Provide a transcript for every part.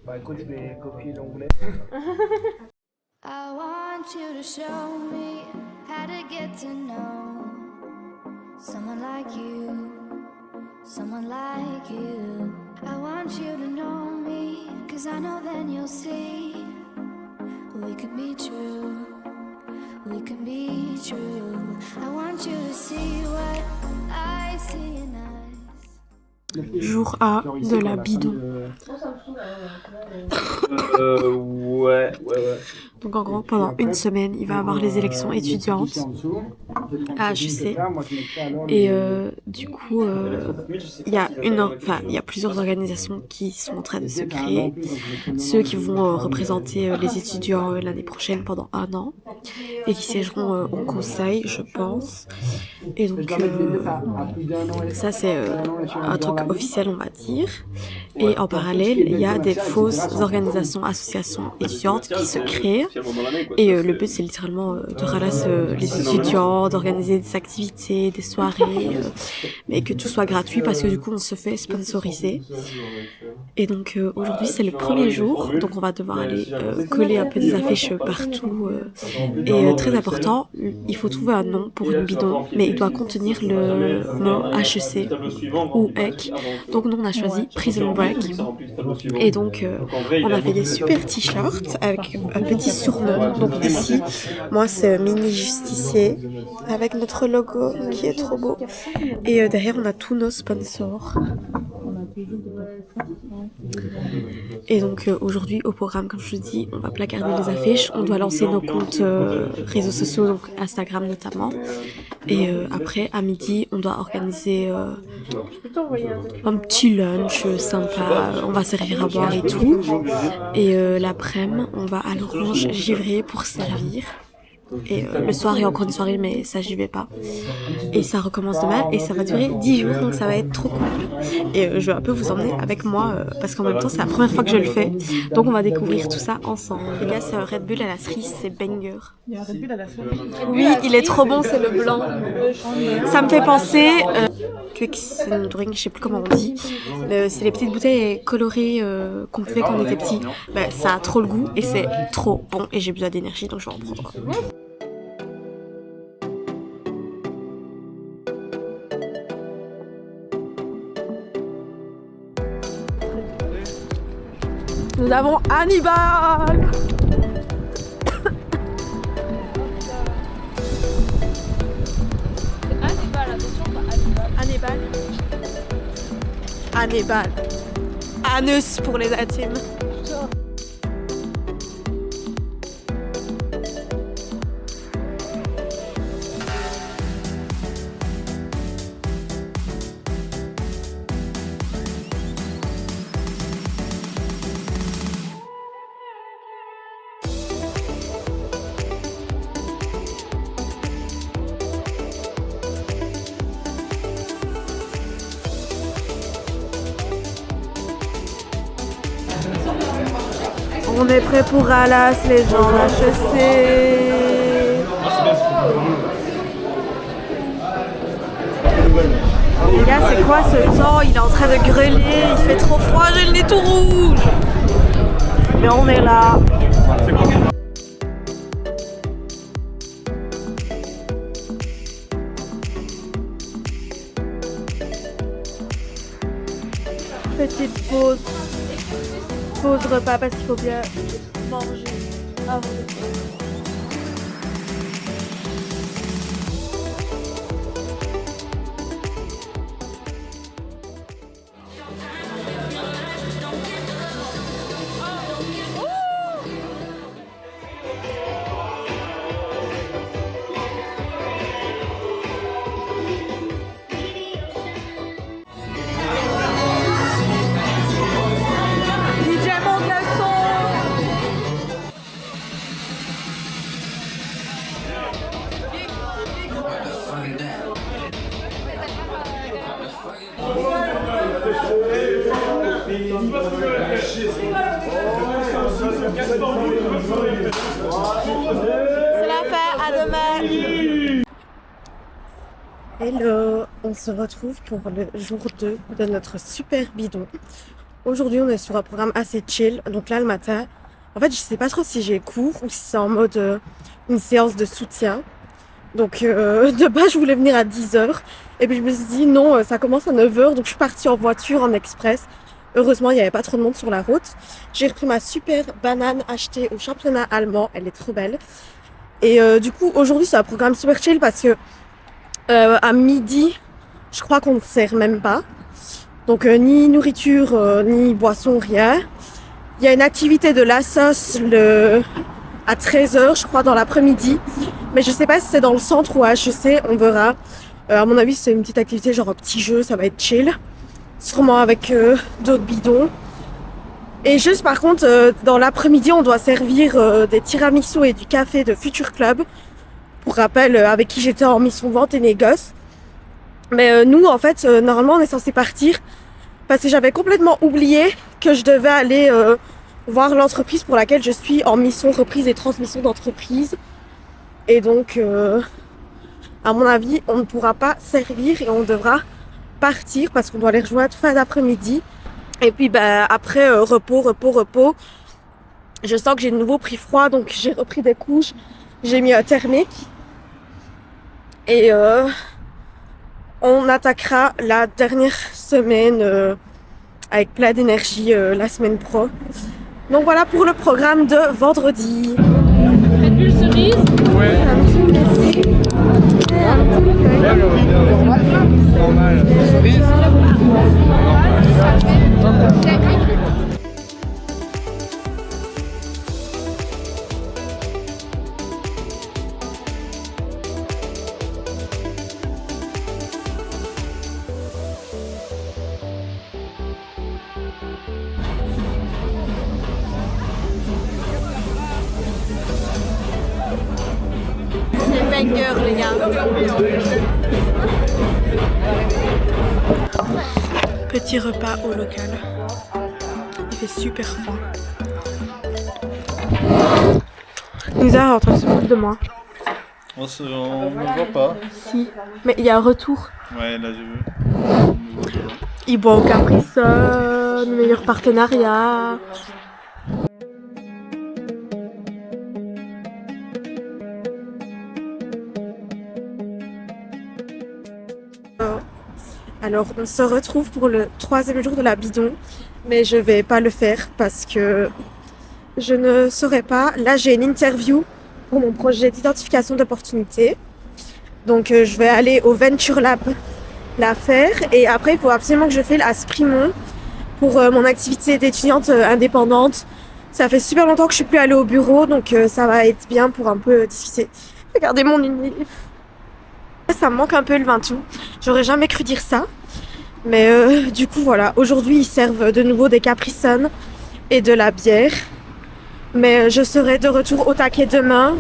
Bah écoute, je vais copier l'anglais. I want you to show me how to get to know someone like you, someone like you. I want you to know me, 'cause I know then you'll see we can be true, we can be true. I want you to see what I see in us. Jour A de la bidon. Ouais. Donc en gros, pendant une semaine, il va avoir les élections étudiantes à HEC. Et du coup, il y a plusieurs organisations qui sont en train de se créer. Ceux qui vont représenter les étudiants l'année prochaine pendant 1 an. Et qui siégeront au conseil, je pense. Et donc, ça c'est un truc officiel, on va dire. Et en parallèle, il y a des fausses organisations, associations étudiantes qui se créent. Et le but, c'est littéralement de ralasser les étudiants, d'organiser des activités, des soirées, mais que tout soit gratuit parce que du coup, on se fait sponsoriser. Et donc, aujourd'hui, c'est le premier jour, donc on va devoir aller coller un peu des affiches partout. Et très important, il faut trouver un nom pour une bidon, mais il doit contenir le mot HEC ou EC. Donc nous, on a choisi Prison Break. Et donc, on a fait des super t-shirts avec un petit surnom. Donc ici, moi, c'est Mini Justicier avec notre logo qui est trop beau. Et derrière, on a tous nos sponsors. Et donc aujourd'hui au programme, comme je vous dis, on va placarder les affiches, on doit lancer nos comptes réseaux sociaux, donc Instagram notamment. Et après à midi on doit organiser un petit lunch sympa, on va servir à boire et tout. Et l'après-midi on va à l'Orange Givry pour servir. Et le soir il y a encore une soirée, mais ça j'y vais pas. Et ça recommence demain et ça va durer 10 jours, donc ça va être trop cool. Et je vais un peu vous emmener avec moi parce qu'en même temps c'est la première fois que je le fais, donc on va découvrir tout ça ensemble. Les gars, c'est un Red Bull à la cerise, c'est banger. Il y a un Red Bull à la cerise. Oui, il est trop bon, c'est le blanc. Ça me fait penser Twix and Drink, je sais plus comment on dit. C'est les petites bouteilles colorées qu'on buvait quand on était petit. Bah, ça a trop le goût et c'est trop bon et j'ai besoin d'énergie, donc je vais en prendre. Nous avons Hannibal. Hannibal, attention, pas Hannibal. Hannibal. Anus pour les intimes. On est prêt pour Alas, les gens d'HEC. Les gars, c'est quoi ce temps? Il est en train de greler, il fait trop froid, j'ai le nez tout rouge. Mais on est là. Petite pause. Pause repas parce qu'il faut bien manger avant de faire. C'est la fin, à demain. Hello, on se retrouve pour le jour 2 de notre super bidon. Aujourd'hui, on est sur un programme assez chill. Donc là, le matin, en fait, je sais pas trop si j'ai cours ou si c'est en mode une séance de soutien. Donc de base, je voulais venir à 10h. Et puis je me suis dit non, ça commence à 9h. Donc je suis partie en voiture, en express. Heureusement, il n'y avait pas trop de monde sur la route. J'ai repris ma super banane achetée au championnat allemand. Elle est trop belle. Et du coup, aujourd'hui, c'est un programme super chill parce que à midi, je crois qu'on ne sert même pas. Donc ni nourriture, ni boisson, rien. Il y a une activité de l'Assos à 13h, je crois, dans l'après-midi. Mais je sais pas si c'est dans le centre ou à HEC, on verra. À mon avis, c'est une petite activité, genre un petit jeu, ça va être chill. Sûrement avec d'autres bidons. Et juste par contre, dans l'après-midi, on doit servir des tiramisu et du café de Future Club. Pour rappel, avec qui j'étais en mission vente et négoce. Mais nous, en fait, normalement, on est censé partir parce que j'avais complètement oublié que je devais aller voir l'entreprise pour laquelle je suis en mission reprise et transmission d'entreprise. Et donc, à mon avis, on ne pourra pas servir et on devra partir parce qu'on doit les rejoindre fin d'après-midi. Et puis après, repos. Je sens que j'ai de nouveau pris froid, donc j'ai repris des couches. J'ai mis un thermique. Et on attaquera la dernière semaine avec plein d'énergie la semaine pro. Donc voilà pour le programme de vendredi. Red Bull cerise. Ouais. Normal. Cerise. C'est banger les gars. Petit repas au local. Il fait super froid. Lisa est en train de se foutre de moi. On ne voit pas. Si. Mais il y a un retour. Ouais, là j'ai vu. Il boit au Caprisson, meilleur partenariat. Alors, on se retrouve pour le 3e jour de la bidon, mais je vais pas le faire parce que je ne saurais pas. Là, j'ai une interview pour mon projet d'identification d'opportunités. Donc, je vais aller au Venture Lab la faire et après, il faut absolument que je fasse à Sprimont pour mon activité d'étudiante indépendante. Ça fait super longtemps que je suis plus allée au bureau, donc ça va être bien pour un peu discuter. Regardez mon unif. Ça me manque un peu le vin tout. J'aurais jamais cru dire ça. Mais du coup, voilà. Aujourd'hui, ils servent de nouveau des Caprisson et de la bière. Mais je serai de retour au taquet demain.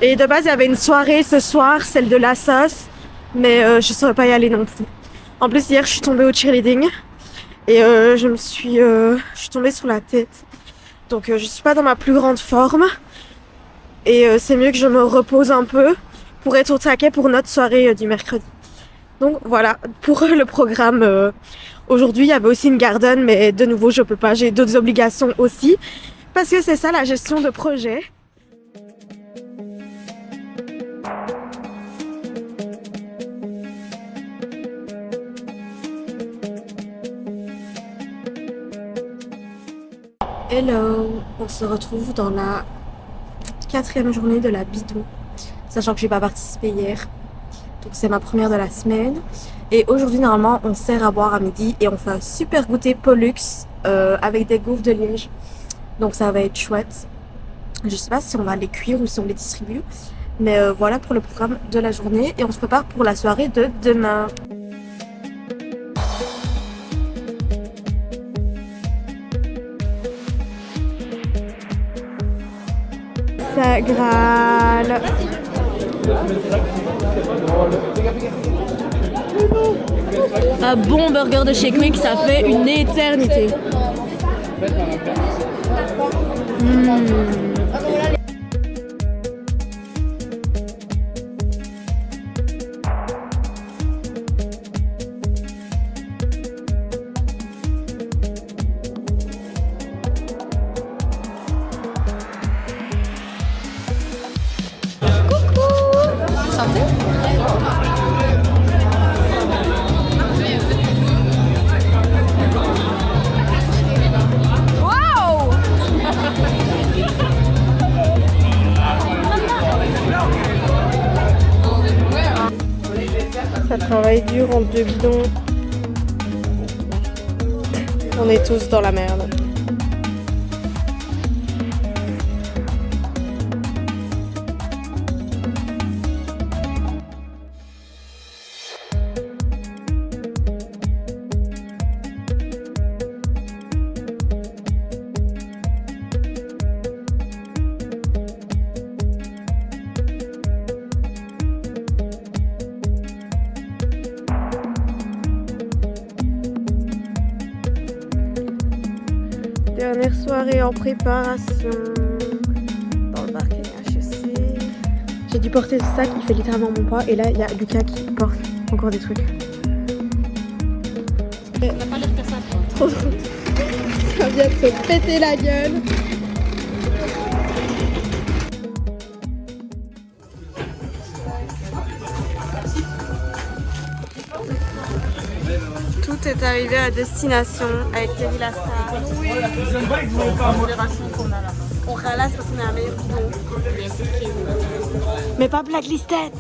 Et de base, il y avait une soirée ce soir, celle de la sauce. Mais je ne saurais pas y aller non plus. En plus, hier, je suis tombée au cheerleading. Et je suis tombée sur la tête. Donc, je suis pas dans ma plus grande forme. Et c'est mieux que je me repose un peu pour être au taquet pour notre soirée du mercredi. Donc voilà, pour le programme aujourd'hui, il y avait aussi une garden, mais de nouveau, je peux pas, j'ai d'autres obligations aussi, parce que c'est ça la gestion de projet. Hello, on se retrouve dans la 4e journée de la bidon. Sachant que j'ai pas participé hier. Donc c'est ma première de la semaine. Et aujourd'hui normalement on sert à boire à midi et on fait un super goûter Pollux avec des gaufres de Liège. Donc ça va être chouette. Je sais pas si on va les cuire ou si on les distribue. Mais voilà pour le programme de la journée et on se prépare pour la soirée de demain. Ça Graal. Un bon burger de chez Quick, ça fait une éternité. travail dur entre deux bidons. On est tous dans la merde. Dernière soirée en préparation dans le parking HEC. J'ai dû porter ce sac, il fait littéralement mon poids. Et là, il y a Lucas qui porte encore des trucs. Ça n'a pas l'air que ça. Trop drôle. Ça vient de se péter la gueule. Tout est arrivé à destination avec Thierry Lastar. Oui. On ralasse parce qu'on est un meilleur bidon. Mais pas blacklisted.